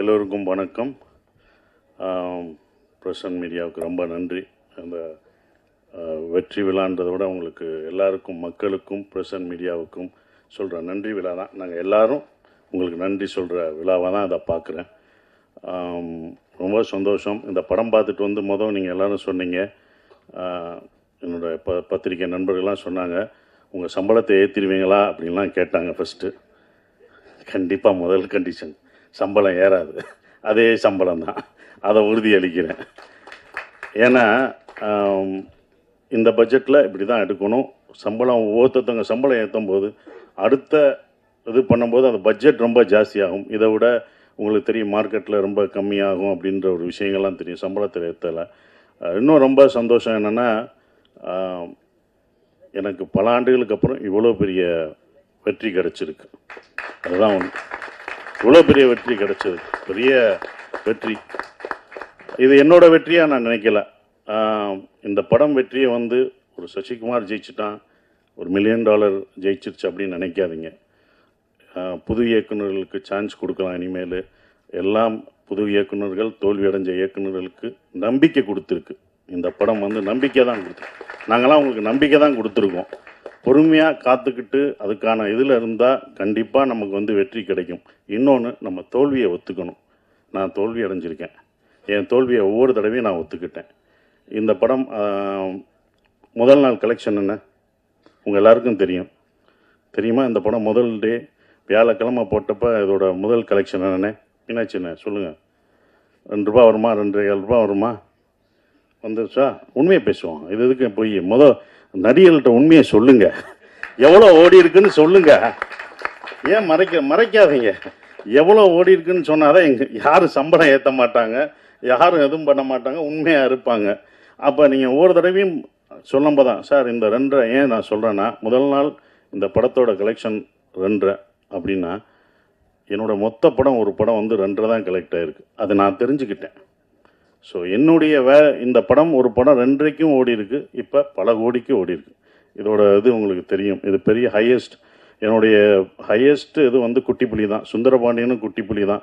எல்லோருக்கும் வணக்கம். பிரசன்ட் மீடியாவுக்கு ரொம்ப நன்றி. அந்த வெற்றி விழான்றதை விட உங்களுக்கு எல்லாருக்கும், மக்களுக்கும், பிரசன்ட் மீடியாவுக்கும் சொல்கிற நன்றி விழா தான். நாங்கள் எல்லோரும் உங்களுக்கு நன்றி சொல்கிற விழாவாக தான் அதை பார்க்குறேன். ரொம்ப சந்தோஷம். இந்த படம் பார்த்துட்டு வந்து நீங்கள் எல்லோரும் சொன்னீங்க, என்னோடய பத்திரிக்கை நண்பர்கள்லாம் சொன்னாங்க, உங்கள் சம்பளத்தை ஏற்றிடுவீங்களா அப்படின்லாம் கேட்டாங்க. ஃபஸ்ட்டு கண்டிப்பாக முதல் கண்டிஷன் சம்பளம் ஏறாது, அதே சம்பளம் தான், அதை உறுதியளிக்கிறேன். ஏன்னா இந்த பட்ஜெட்டில் இப்படி தான் எடுக்கணும். சம்பளம் ஒவ்வொருத்தவங்க சம்பளம் ஏற்றும் போது அடுத்த இது பண்ணும்போது அந்த பட்ஜெட் ரொம்ப ஜாஸ்தியாகும். இதை விட உங்களுக்கு தெரியும், மார்க்கெட்டில் ரொம்ப கம்மியாகும் அப்படின்ற ஒரு விஷயங்கள்லாம் தெரியும் சம்பளத்தில் ஏற்றலை. இன்னும் ரொம்ப சந்தோஷம் என்னென்னா, எனக்கு பல ஆண்டுகளுக்கு அப்புறம் இவ்வளோ பெரிய வெற்றி கிடச்சிருக்கு. அதுதான் ஒன்று. இவ்வளோ பெரிய வெற்றி கிடச்சது, பெரிய வெற்றி. இது என்னோட வெற்றியாக நான் நினைக்கல. இந்த படம் வெற்றியை வந்து ஒரு சசிகுமார் ஜெயிச்சுட்டான், ஒரு $1 மில்லியன் ஜெயிச்சிருச்சு அப்படின்னு நினைக்காதீங்க. புது இயக்குநர்களுக்கு சான்ஸ் கொடுக்கலாம். இனிமேல் எல்லாம் புது இயக்குநர்கள், தோல்வி அடைஞ்ச இயக்குநர்களுக்கு நம்பிக்கை கொடுத்துருக்கு. இந்த படம் வந்து நம்பிக்கை தான் கொடுத்துருக்கு. நாங்களாம் உங்களுக்கு நம்பிக்கை தான் கொடுத்துருக்கோம். பொறுமையாக காத்துக்கிட்டு அதுக்கான இதில் இருந்தால் கண்டிப்பாக நமக்கு வந்து வெற்றி கிடைக்கும். இன்னொன்று, நம்ம தோல்வியை ஒத்துக்கணும். நான் தோல்வி அடைஞ்சிருக்கேன், என் தோல்வியை ஒவ்வொரு தடவையும் நான் ஒத்துக்கிட்டேன். இந்த படம் முதல் நாள் கலெக்ஷன் என்ன உங்கள் எல்லாருக்கும் தெரியுமா? இந்த படம் முதல் டே வியாழக்கிழமை போட்டப்போ இதோட முதல் கலெக்ஷன் என்னென்ன என்னாச்சுண்ணே சொல்லுங்கள்? ₹2 வருமா, ₹2.25 வருமா? வந்துருச்சா? உண்மையை பேசுவோம். இது எதுக்கு போய் நடிகர்கள்ட்ட உண்மையை சொல்லுங்க. எவ்வளோ ஓடி இருக்குன்னு சொல்லுங்க. ஏன் மறைக்காதீங்க. எவ்வளோ ஓடி இருக்குன்னு சொன்னாதான் யாரும் சம்பளம் ஏற்ற மாட்டாங்க, யாரும் எதுவும் பண்ண மாட்டாங்க, உண்மையாக இருப்பாங்க. அப்போ நீங்கள் ஒவ்வொரு தடவையும் சொல்லும்போது தான், சார் இந்த 2.5 ஏன் நான் சொல்கிறேன்னா, முதல் நாள் இந்த படத்தோட கலெக்ஷன் 2.5 அப்படின்னா என்னோடய மொத்த படம் ஒரு படம் வந்து 2.5 தான் கலெக்ட் ஆகிருக்கு. அதை நான் தெரிஞ்சுக்கிட்டேன். ஸோ என்னுடைய இந்த படம் ஒரு படம் 2.5க்கும் ஓடி இருக்குது, இப்போ பல கோடிக்கும் ஓடி இருக்குது. இதோட இது உங்களுக்கு தெரியும். இது பெரிய ஹையஸ்ட், என்னுடைய ஹையஸ்ட் இது வந்து குட்டிப்புலி தான். சுந்தரபாண்டியனும் குட்டிப்புலி தான்.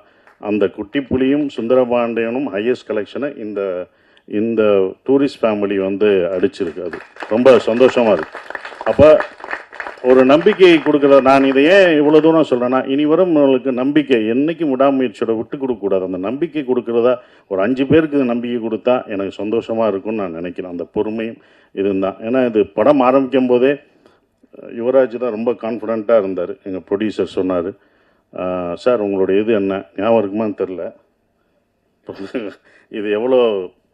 அந்த குட்டிப்புலியும் சுந்தரபாண்டியனும் ஹையஸ்ட் கலெக்ஷனை இந்த டூரிஸ்ட் ஃபேமிலி வந்து அடிச்சிருக்கு. அது ரொம்ப சந்தோஷமாக இருக்குது. அப்போ ஒரு நம்பிக்கை கொடுக்குற, நான் இதை ஏன் இவ்வளோ தூரம் சொல்கிறேன்னா, இனி வரும் உங்களுக்கு நம்பிக்கை என்றைக்கும் விடாமுயற்சியோட விட்டு கொடுக்கக்கூடாது. அந்த நம்பிக்கை கொடுக்குறதா ஒரு 5 பேருக்கு நம்பிக்கை கொடுத்தா எனக்கு சந்தோஷமாக இருக்கும்னு நான் நினைக்கிறேன். அந்த பொறுமையும் இதுதான். ஏன்னா இது படம் ஆரம்பிக்கும் போதே யுவராஜ் தான் ரொம்ப கான்ஃபிடண்ட்டாக இருந்தார். எங்கள் ப்ரொடியூசர் சொன்னார், சார் உங்களுடைய இது என்ன ஞாபகம் இருக்குமான்னு தெரில, இது எவ்வளோ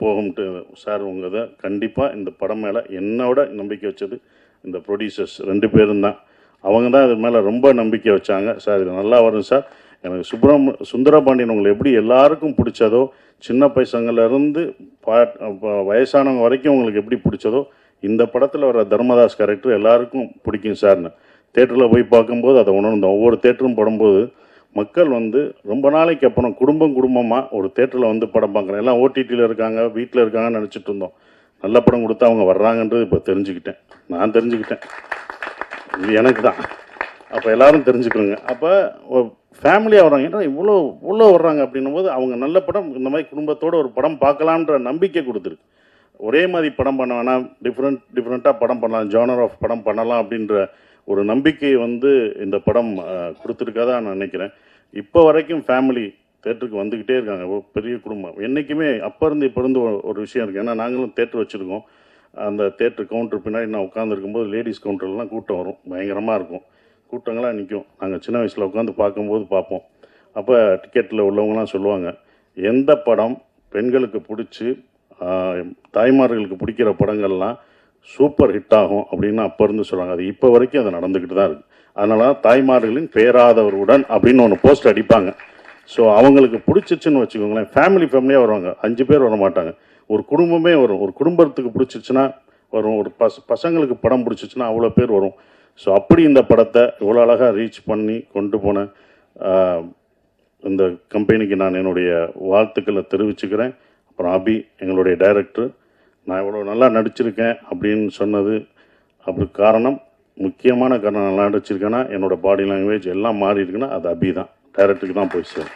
போகும்ட்டு. சார் உங்கள் இதை கண்டிப்பாக இந்த படம் மேலே என்னோட நம்பிக்கை வச்சது இந்த ப்ரொடியூசர்ஸ் 2 பேரும் தான். அவங்க தான் இது மேலே ரொம்ப நம்பிக்கை வச்சாங்க. சார் இது நல்லா வரும் சார். எனக்கு சுந்தரபாண்டியன் உங்களை எப்படி எல்லாருக்கும் பிடிச்சதோ, சின்ன பசங்கள்லேருந்து வயசானவங்க வரைக்கும் உங்களுக்கு எப்படி பிடிச்சதோ, இந்த படத்தில் வர தர்மதாஸ் கேரக்டர் எல்லாருக்கும் பிடிக்கும் சார்னு தேட்டரில் போய் பார்க்கும்போது அதை உணர்ந்தோம். ஒவ்வொரு தேட்டரும் படும்போது மக்கள் வந்து ரொம்ப நாளைக்கு அப்புறம் குடும்பமாக ஒரு தேட்டரில் வந்து படம் பார்க்குறேன். எல்லாம் ஓடிடியில் இருக்காங்க, வீட்டில் இருக்காங்கன்னு நினச்சிட்டு இருந்தோம். நல்ல படம் கொடுத்தா அவங்க வர்றாங்கன்றது இப்போ தெரிஞ்சுக்கிட்டேன். நான் தெரிஞ்சுக்கிட்டேன், இது எனக்கு தான். அப்போ எல்லோரும் தெரிஞ்சுக்கணுங்க. அப்போ ஃபேமிலியாக வர்றாங்க, ஏன்னா இவ்வளோ வர்றாங்க அப்படின்னும் போது அவங்க நல்ல படம், இந்த மாதிரி குடும்பத்தோடு ஒரு படம் பார்க்கலான்ற நம்பிக்கை கொடுத்துருக்கு. ஒரே மாதிரி படம் பண்ண வேணாம், டிஃப்ரெண்ட்டாக படம் பண்ணலாம், ஜானர் ஆஃப் படம் பண்ணலாம் அப்படின்ற ஒரு நம்பிக்கையை வந்து இந்த படம் கொடுத்துருக்காதான் நான் நினைக்கிறேன். இப்போ வரைக்கும் ஃபேமிலி தேட்டருக்கு வந்துக்கிட்டே இருக்காங்க. பெரிய குடும்பம் என்றைக்குமே அப்போ இருந்து இப்போ இருந்து ஒரு விஷயம் இருக்குது. ஏன்னா நாங்களும் தேட்டர் வச்சுருக்கோம். அந்த தேட்டர் கவுண்டர் பின்னாடி நான் உட்காந்துருக்கும்போது லேடிஸ் கவுண்டர்லாம் கூட்டம் வரும், பயங்கரமாக இருக்கும், கூட்டங்களாக நிற்கும். நாங்கள் சின்ன வயசில் உட்காந்து பார்ப்போம். அப்போ டிக்கெட்டில் உள்ளவங்களாம் சொல்லுவாங்க, எந்த படம் பெண்களுக்கு பிடிச்சி தாய்மார்களுக்கு பிடிக்கிற படங்கள்லாம் சூப்பர் ஹிட் ஆகும் அப்படின்னு அப்போ இருந்து சொல்லுவாங்க. அது இப்போ வரைக்கும் அது நடந்துக்கிட்டு தான் இருக்குது. அதனால தாய்மார்களின் பேராதவருடன் அப்படின்னு ஒன்று போஸ்ட் அடிப்பாங்க. ஸோ அவங்களுக்கு பிடிச்சிச்சுன்னு வச்சுக்கோங்களேன், ஃபேமிலியாக வருவாங்க. 5 பேர் வர மாட்டாங்க, ஒரு குடும்பமே வரும். ஒரு குடும்பத்துக்கு பிடிச்சிச்சுன்னா வரும், ஒரு பசங்களுக்கு படம் பிடிச்சிச்சுன்னா அவ்வளோ பேர் வரும். ஸோ அப்படி இந்த படத்தை இவ்வளோ அழகாக ரீச் பண்ணி கொண்டு போன இந்த கம்பெனிக்கு நான் என்னுடைய வாழ்த்துக்களை தெரிவிச்சுக்கிறேன். அப்புறம் அபி எங்களுடைய டைரக்டர், நான் இவ்வளோ நல்லா நடிச்சிருக்கேன் அப்படின்னு சொன்னது அப்படி காரணம், முக்கியமான காரணம் நல்லா நடிச்சிருக்கேன்னா என்னோடய பாடி லாங்குவேஜ் எல்லாம் மாறி இருக்குன்னா அது அபி தான், டைரக்டருக்கு தான் போய் சேரும்.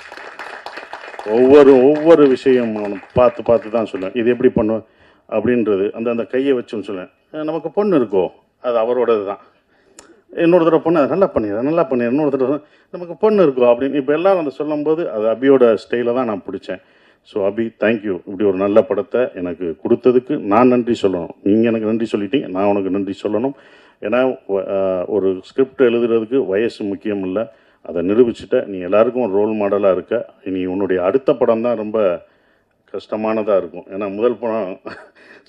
ஒவ்வொரு விஷயம் பார்த்து பார்த்து தான் சொல்லுவேன். இது எப்படி பண்ணுவேன் அப்படின்றது அந்த கையை வச்சுன்னு சொல்லுவேன். நமக்கு பொண்ணு இருக்கோ அது அவரோடது தான். இன்னொரு தடவை பொண்ணு அதை நல்லா பண்ணிடுறேன் இன்னொரு தடவை நமக்கு பொண்ணு இருக்கோ அப்படின்னு இப்போ எல்லாரும் அதை சொல்லும்போது அது அபியோட ஸ்டைலை தான் நான் பிடிச்சேன். ஸோ அபி, தேங்க்யூ. இப்படி ஒரு நல்ல படத்தை எனக்கு கொடுத்ததுக்கு நான் நன்றி சொல்லணும். நீங்கள் எனக்கு நன்றி சொல்லிட்டீங்க, நான் உனக்கு நன்றி சொல்லணும். ஏன்னா ஒரு ஸ்கிரிப்ட் எழுதுறதுக்கு வயசு முக்கியம் இல்லை, அதை நிரூபிச்சுட்ட. நீ எல்லாருக்கும் ஒரு ரோல் மாடலாக இருக்க. இனி உன்னுடைய அடுத்த படம் தான் ரொம்ப கஷ்டமானதாக இருக்கும். ஏன்னா முதல் படம்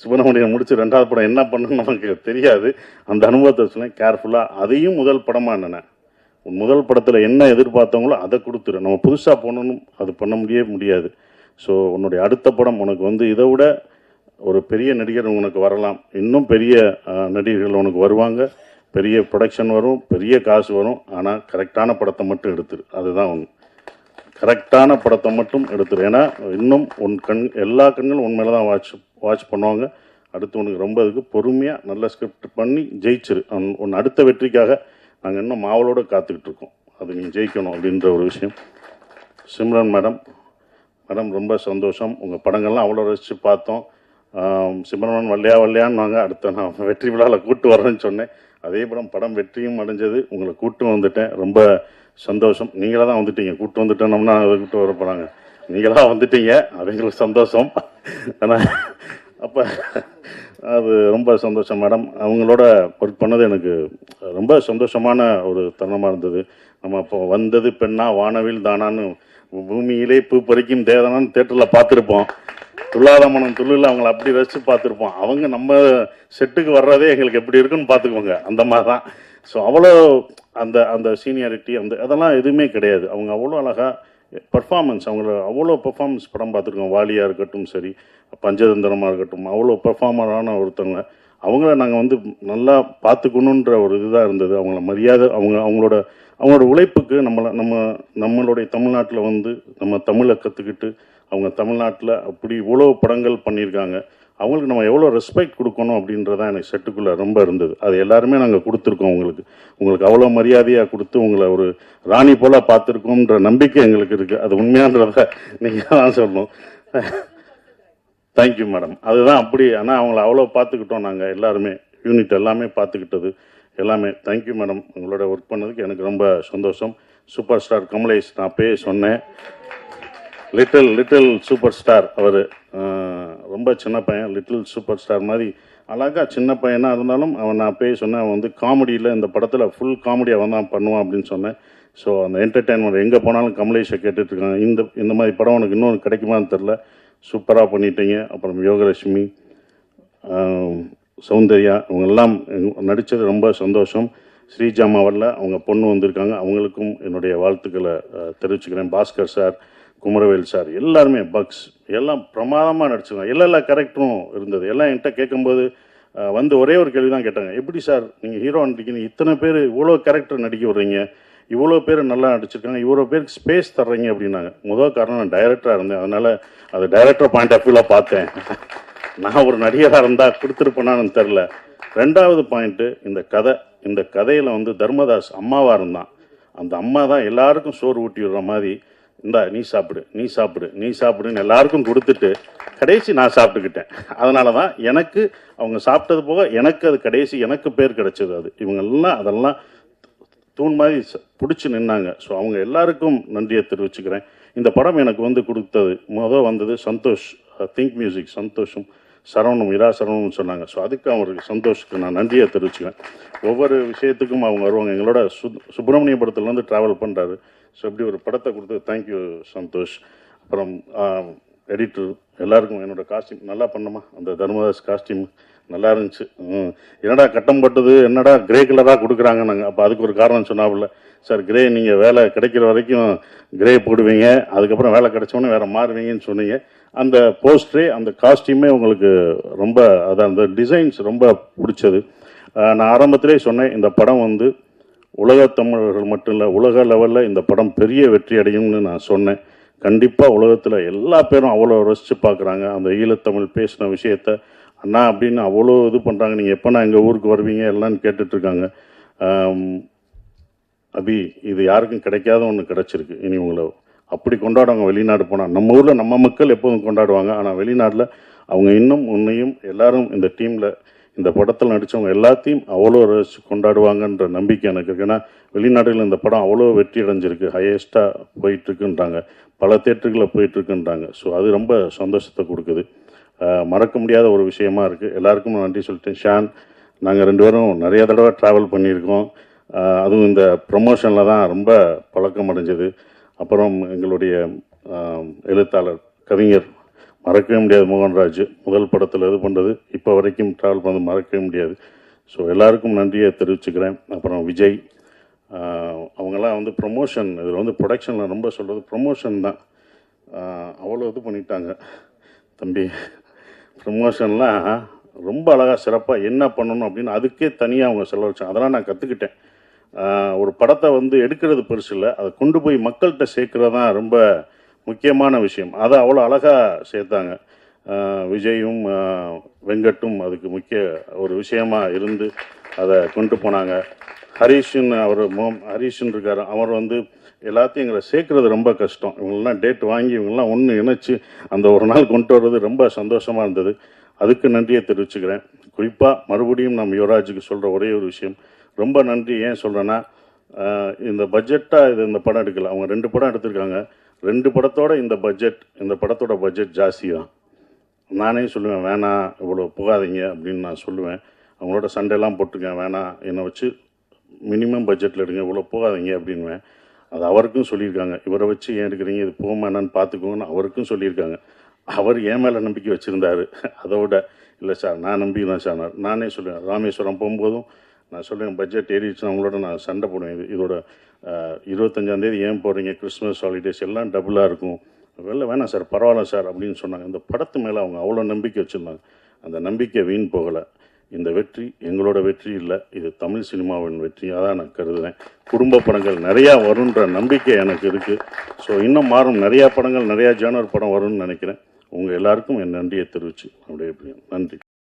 சுப்பிரமணியன் முடிச்சு 2வது படம் என்ன பண்ணணும்னு நமக்கு தெரியாது. அந்த அனுபவத்தை சொன்னேன் கேர்ஃபுல்லாக. அதையும் முதல் படமாக என்னென்ன முதல் படத்தில் என்ன எதிர்பார்த்தவங்களோ அதை கொடுத்துரு. நம்ம புதுசாக போகணும் அது பண்ண முடியாது. ஸோ உன்னுடைய அடுத்த படம் உனக்கு இதை விட ஒரு பெரிய நடிகர் உனக்கு வரலாம், இன்னும் பெரிய நடிகர்கள் உனக்கு வருவாங்க, பெரிய ப்ரொடக்ஷன் வரும், பெரிய காசு வரும். ஆனால் கரெக்டான படத்தை மட்டும் எடுத்துரு. அதுதான் ஒன்று. கரெக்டான படத்தை மட்டும் எடுத்துரு. ஏன்னா இன்னும் எல்லா கண்களும் உன் மேலே தான் வாட்ச் பண்ணுவாங்க. அடுத்து உனக்கு ரொம்ப இதுக்கு பொறுமையாக நல்ல ஸ்கிரிப்ட் பண்ணி ஜெயிச்சிரு. உன் அடுத்த வெற்றிக்காக நாங்கள் இன்னும் மாவலோடு காத்துக்கிட்டு இருக்கோம். அது நீ ஜெயிக்கணும் அப்படின்ற ஒரு விஷயம். சிம்ரன் மேடம் ரொம்ப சந்தோஷம். உங்கள் படங்கள்லாம் அவ்வளோ ரசித்து பார்த்தோம். சிம்ரன் வல்லையான்னு வாங்க, அடுத்த நான் வெற்றி விழாவில் கூட்டு வரேன்னு சொன்னேன். அதே படம் வெற்றியும் அடைஞ்சது. உங்களை கூட்டு வந்துட்டேன், ரொம்ப சந்தோஷம். நீங்களாக தான் வந்துட்டீங்க. கூட்டு வந்துட்டோம்னா அதை கூட்டு வர போகிறாங்க. நீங்களாக வந்துட்டீங்க, அது எங்களுக்கு சந்தோஷம். ஆனால் அப்போ அது ரொம்ப சந்தோஷம் மேடம். அவங்களோட ஒர்க் பண்ணது எனக்கு ரொம்ப சந்தோஷமான ஒரு தருணமாக இருந்தது. நம்ம அப்போ வந்தது பெண்ணா வானவில் தானான்னு பூமியிலே பூ பறிக்கும் தேவதானான்னு தேட்டரில் பார்த்துருப்போம். துள்ளாத மனம் துள்ளில் அவங்கள அப்படி ரசித்து பார்த்துருப்போம். அவங்க நம்ம செட்டுக்கு வர்றதே எங்களுக்கு எப்படி இருக்குன்னு பார்த்துக்குவோங்க. அந்த மாதிரி தான். ஸோ அவ்வளோ அந்த சீனியாரிட்டி அதெல்லாம் எதுவுமே கிடையாது. அவங்க அவ்வளோ அழகாக பர்ஃபார்மன்ஸ், அவங்கள அவ்வளோ பர்ஃபார்மன்ஸ் படம் பார்த்துருக்கோம். வாலியாக இருக்கட்டும் சரி, பஞ்சதந்திரமாக இருக்கட்டும், அவ்வளோ பர்ஃபார்மரான ஒருத்தவங்க. அவங்கள நாங்கள் நல்லா பார்த்துக்கணுன்ற ஒரு இதுதான் இருந்தது. அவங்கள மரியாதை, அவங்களோட உழைப்புக்கு நம்மளுடைய தமிழ்நாட்டில் நம்ம தமிழை கற்றுக்கிட்டு அவங்க தமிழ்நாட்டில் அப்படி இவ்வளோ படங்கள் பண்ணியிருக்காங்க. அவங்களுக்கு நம்ம எவ்வளோ ரெஸ்பெக்ட் கொடுக்கணும் அப்படின்றதான் எனக்கு செட்டுக்குள்ளே ரொம்ப இருந்தது. அது எல்லாருமே நாங்கள் கொடுத்துருக்கோம். உங்களுக்கு அவ்வளோ மரியாதையாக கொடுத்து உங்களை ஒரு ராணி போல் பார்த்துருக்கோன்ற நம்பிக்கை எங்களுக்கு இருக்குது. அது உண்மையான்றத நீங்கள் தான் சொல்லணும். Thank you madam. அதுதான் அப்படி. ஆனால் அவங்கள அவ்வளோ பார்த்துக்கிட்டோம் நாங்கள் எல்லாருமே, யூனிட் எல்லாமே பார்த்துக்கிட்டது எல்லாமே. Thank you madam. உங்களோட ஒர்க் பண்ணதுக்கு எனக்கு ரொம்ப சந்தோஷம். சூப்பர் ஸ்டார் கமலேஷ், நான் அப்பயே சொன்னேன், லிட்டில் சூப்பர் ஸ்டார். அவர் ரொம்ப சின்ன பையன், லிட்டில் சூப்பர் ஸ்டார் மாதிரி அழகாக சின்ன பையனாக இருந்தாலும் நான் அப்பயே சொன்னேன், அவன் காமெடியில் இந்த படத்தில் ஃபுல் காமெடி அவன் தான் பண்ணுவான் அப்படின்னு சொன்னேன். ஸோ அந்த என்டர்டெயின்மெண்ட் எங்கே போனாலும் கமலேஷை கேட்டுட்ருக்காங்க. இந்த மாதிரி படம் உனக்கு இன்னொன்று கிடைக்குமான்னு தெரில, சூப்பராக பண்ணிட்டீங்க. அப்புறம் யோகலட்சுமி, சௌந்தர்யா, இவங்கெல்லாம் நடித்தது ரொம்ப சந்தோஷம். ஸ்ரீஜாமா வரல, அவங்க பொண்ணு வந்திருக்காங்க, அவங்களுக்கும் என்னுடைய வாழ்த்துக்களை தெரிவிச்சுக்கிறேன். பாஸ்கர் சார், குமரவேல் சார், எல்லாருமே பக்ஸ் எல்லாம் பிரமாதமாக நடிச்சிருக்காங்க. எல்லா கேரக்டரும் இருந்தது. எல்லாம் என்கிட்ட கேட்கும்போது ஒரே ஒரு கேள்வி தான் கேட்டாங்க, எப்படி சார் நீங்கள் ஹீரோ நடிக்கிறீங்க, இத்தனை பேர் இவ்வளோ கேரக்டர் நடிக்க விட்றீங்க, இவ்வளோ பேர் நல்லா நடிச்சிருக்காங்க, இவ்வளோ பேருக்கு ஸ்பேஸ் தர்றீங்க அப்படின்னாங்க. முதல் காரணம் நான் டைரக்டராக இருந்தேன், அதனால் அது டைரக்டர் பாயிண்ட் ஆஃப் வியூவில் பார்த்தேன். நான் ஒரு நடிகராக இருந்தால் கொடுத்துருப்பேனான்னு தெரில. 2வது பாயிண்ட்டு, இந்த கதையில் தர்மதாஸ் அம்மாவாக இருந்தான். அந்த அம்மா தான் எல்லாருக்கும் சோறு ஊட்டி விடுற மாதிரி, இந்தா நீ சாப்பிடுன்னு எல்லாருக்கும் கொடுத்துட்டு கடைசி நான் சாப்பிட்டுக்கிட்டேன். அதனால தான் எனக்கு அவங்க சாப்பிட்டது போக எனக்கு அது கடைசி எனக்கு பேர் கிடைச்சது. அது இவங்கெல்லாம் அதெல்லாம் தூண் மாதிரி பிடிச்சி நின்னாங்க. ஸோ அவங்க எல்லாருக்கும் நன்றியை தெரிவிச்சுக்கிறேன். இந்த படம் எனக்கு கொடுத்தது வந்தது சந்தோஷ், திங்க் மியூசிக் சந்தோஷம், சரவணம், இரா சரவணம்னு சொன்னாங்க. ஸோ அதுக்கு அவருக்கு சந்தோஷத்துக்கு நான் நன்றியை தெரிவிச்சுக்கிறேன். ஒவ்வொரு விஷயத்துக்கும் அவங்க வருவாங்க. எங்களோட சுப்பிரமணியபுரத்துலேருந்து ட்ராவல் பண்ணுறாரு. ஸோ இப்படி ஒரு படத்தை கொடுத்து தேங்க்யூ சந்தோஷ். அப்புறம் எடிட்டர் எல்லாருக்கும் என்னோடய காஸ்டியூம் நல்லா பண்ணமா, அந்த தர்மதாஸ் காஸ்டியூம் நல்லா இருந்துச்சு. என்னடா கட்டம் பட்டது, என்னடா கிரே கலராக கொடுக்குறாங்க நாங்கள். அப்போ அதுக்கு ஒரு காரணம் சொன்னாப்புல, சார் கிரே நீங்கள் வேலை கிடைக்கிற வரைக்கும் கிரே போடுவீங்க, அதுக்கப்புறம் வேலை கிடைச்சோன்னே வேறு மாறுவீங்கன்னு சொன்னீங்க. அந்த போஸ்டரே அந்த காஸ்டியூமே உங்களுக்கு ரொம்ப அந்த டிசைன்ஸ் ரொம்ப பிடிச்சது. நான் ஆரம்பத்திலே சொன்னேன், இந்த படம் உலகத் தமிழர்கள் மட்டும் இல்லை, உலக லெவலில் இந்த படம் பெரிய வெற்றி அடையும்னு நான் சொன்னேன். கண்டிப்பாக உலகத்தில் எல்லா பேரும் அவ்வளோ ரசித்து பார்க்குறாங்க. அந்த ஈழத்தமிழ் பேசின விஷயத்த அண்ணா அப்படின்னு அவ்வளோ இது பண்ணுறாங்க. நீங்கள் எப்போனா எங்கள் ஊருக்கு வருவீங்க எல்லான்னு கேட்டுட்ருக்காங்க. அபி, இது யாருக்கும் கிடைக்காத ஒன்று கிடச்சிருக்கு. இனி உங்களை அப்படி கொண்டாடுவாங்க. வெளிநாடு போனால் நம்ம ஊரில் நம்ம மக்கள் எப்போதும் கொண்டாடுவாங்க. ஆனால் வெளிநாட்டில் அவங்க இன்னும் உன்னையும் எல்லாரும் இந்த டீமில் இந்த படத்தில் நடித்தவங்க எல்லாத்தையும் அவ்வளோ ரசித்து கொண்டாடுவாங்கன்ற நம்பிக்கை எனக்கு இருக்குது. ஏன்னா வெளிநாடுகளில் இந்த படம் அவ்வளோ வெற்றி அடைஞ்சிருக்கு, ஹையஸ்ட்டாக போயிட்டுருக்குன்றாங்க, பல தேட்டர்களில் போயிட்டுருக்குன்றாங்க. ஸோ அது ரொம்ப சந்தோஷத்தை கொடுக்குது. மறக்க முடியாத ஒரு விஷயமா இருக்குது. எல்லாருக்கும் நன்றி சொல்லிட்டேன். ஷான், நாங்கள் 2 பேரும் நிறைய தடவை ட்ராவல் பண்ணியிருக்கோம். அதுவும் இந்த ப்ரொமோஷனில் தான் ரொம்ப பழக்கம் அடைஞ்சது. அப்புறம் எங்களுடைய எழுத்தாளர் கவிஞர் மறக்கவே முடியாது மோகன்ராஜ், முதல் படத்தில் இது பண்ணுறது இப்போ வரைக்கும் ட்ராவல் பண்ணது மறக்கவே முடியாது. ஸோ எல்லாருக்கும் நன்றியை தெரிவிச்சுக்கிறேன். அப்புறம் விஜய், அவங்கெல்லாம் வந்து ப்ரொமோஷன், இதில் வந்து ப்ரொடக்ஷனில் ரொம்ப சொல்கிறது ப்ரொமோஷன் தான். அவ்வளோ இது பண்ணிட்டாங்க தம்பி. ப்ரொமோஷன்லாம் ரொம்ப அழகாக சிறப்பாக என்ன பண்ணணும் அப்படின்னு அதுக்கே தனியாக அவங்க செலவழிச்சாங்க. அதெல்லாம் நான் கற்றுக்கிட்டேன். ஒரு படத்தை வந்து எடுக்கிறது பெருசு இல்லை, அதை கொண்டு போய் மக்கள்கிட்ட சேர்க்குறது தான் ரொம்ப முக்கியமான விஷயம். அதை அவ்வளோ அழகாக சேர்த்தாங்க. விஜயும் வெங்கட்டும் அதுக்கு முக்கிய ஒரு விஷயமா இருந்து அதை கொண்டு போனாங்க. ஹரீஷன், ஹரீஷன் இருக்கார், அவர் வந்து எல்லாத்தையும் எங்களை சேர்க்குறது ரொம்ப கஷ்டம். இவங்கெல்லாம் டேட் வாங்கி இவங்கெல்லாம் ஒன்று இணைச்சி அந்த ஒரு நாள் கொண்டு வர்றது ரொம்ப சந்தோஷமாக இருந்தது. அதுக்கு நன்றியை தெரிவிச்சுக்கிறேன். குறிப்பாக மறுபடியும் நம்ம யுவராஜுக்கு சொல்கிற ஒரே ஒரு விஷயம், ரொம்ப நன்றி. ஏன் சொல்கிறேன்னா, இந்த பட்ஜெட்டாக இந்த படம் எடுக்கல, அவங்க 2 படம் எடுத்திருக்காங்க. 2 படத்தோட இந்த படத்தோட பட்ஜெட் ஜாஸ்தி தான். நானே சொல்லுவேன், வேணாம் இவ்வளோ போகாதீங்க அப்படின்னு நான் சொல்லுவேன். அவங்களோட சண்டையெல்லாம் போட்டிருக்கேன், வேணாம் என்னை வச்சு மினிமம் பட்ஜெட்டில் எடுங்க, இவ்வளோ போகாதீங்க அப்படின்வேன். அது அவருக்கும் சொல்லியிருக்காங்க, இவரை வச்சு ஏன் எடுக்கிறீங்க, இது போகாமல் என்னன்னு பார்த்துக்கோங்கன்னு அவருக்கும் சொல்லியிருக்காங்க. அவர் என் மேலே நம்பிக்கை வச்சுருந்தார். அதோட இல்லை சார் நான் நம்பிதான் சார். நானே சொல்லுவேன், ராமேஸ்வரம் போகும்போதும் நான் சொல்லுவேன், பட்ஜெட் ஏறிடுச்சுன்னா அவங்களோட நான் சண்டை போடுவேன். இதோட 25ஆம் தேதி ஏன் போடுறீங்க, கிறிஸ்மஸ் ஹாலிடேஸ் எல்லாம் டபுளாக இருக்கும், வேணாம் சார் பரவாயில்ல சார் அப்படின்னு சொன்னாங்க. இந்த படத்து மேலே அவங்க அவ்வளோ நம்பிக்கை வச்சுருந்தாங்க. அந்த நம்பிக்கை வீண் போகலை. இந்த வெற்றி எங்களோட வெற்றி இல்லை, இது தமிழ் சினிமாவின் வெற்றியாக தான் நான் கருதுகிறேன். குடும்ப படங்கள் நிறையா வரும்ன்ற நம்பிக்கை எனக்கு இருக்குது. ஸோ இன்னும் மாறும், நிறையா படங்கள், நிறையா ஜானர் படம் வரும்னு நினைக்கிறேன். உங்கள் எல்லாருக்கும் என் நன்றியை தெரிவிச்சு அப்படியே நன்றி.